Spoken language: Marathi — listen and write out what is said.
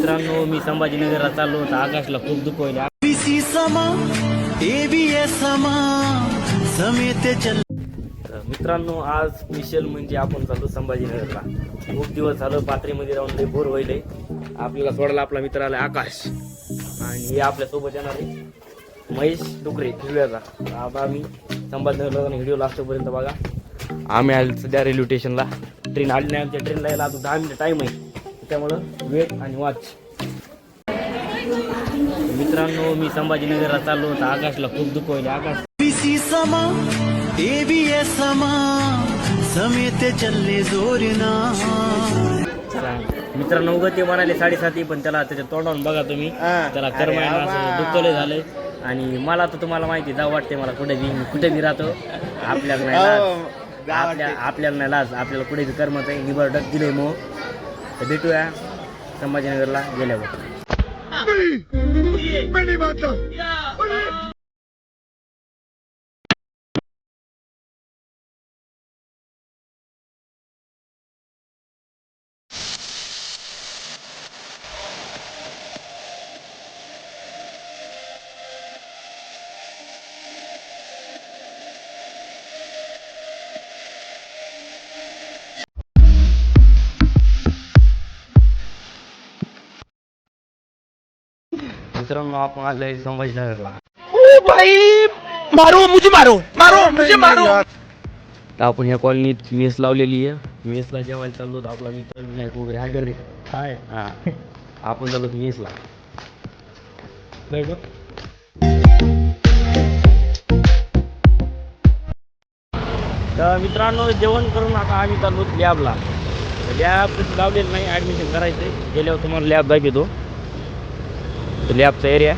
मित्रांनो, मी संभाजीनगरला चाललो होतो. आकाशला खूप दुःख होईल. मित्रांनो, आज स्पेशल म्हणजे आपण चाललो संभाजीनगरला. खूप दिवस झालं पात्रीमध्ये राहून लई बोर व्हायलंय. आपल्याला सोडायला आपला मित्र आला आकाश, आणि हे आपल्या सोबत येणार आहे महेश डुकरे हिरव्याचा. आता आम्ही संभाजीनगरला व्हिडिओ लास्टपर्यंत बघा. आम्ही आलो सध्या रेल्वे स्टेशनला. ट्रेन आली नाही, आमच्या ट्रेनला यायला आता 10 मिनिटं टाईम आहे. त्यामुळं वेट आणि वॉच. मित्रांनो, मी संभाजीनगरला चाललो होतो. आकाशला खूप दुःख होईल. आकाश मित्रांनो, उगं ते म्हणाले 7:30, पण त्याला त्याच्या तोंडावून बघा तुम्ही, त्याला कर्मायला असं दुःख लय झालंय. आणि मला तर तुम्हाला माहिती जाऊ वाटते, मला कुठे बी राहतो. आपल्याला नाही लाज, आपल्याला नाही लाज, आपल्याला कुठे बी कर्मत आहे. निबरडक दिले मग. तर भेटूया संभाजीनगरला गेल्यावर. मित्रांनो, आपण आलोय संभाजीनगरला. ओ भाई, मारो मुझे, मारो मारो मुझे, मारो. आपण ह्या कॉलनीत मेस लावलेली आहे. मेसला जेवायला चाललो होतो. आपला मित्र विनायक वगैरे आहे घरी. हाय, हां, आपण चाललो मेसला. तर मित्रांनो, जेवण करून आता आम्ही चाललो लॅबला. लॅब लावलेलं नाही, ॲडमिशन करायचं आहे. गेल्यावर तुम्हाला लॅब दाखवतो. लॅबचा एरिया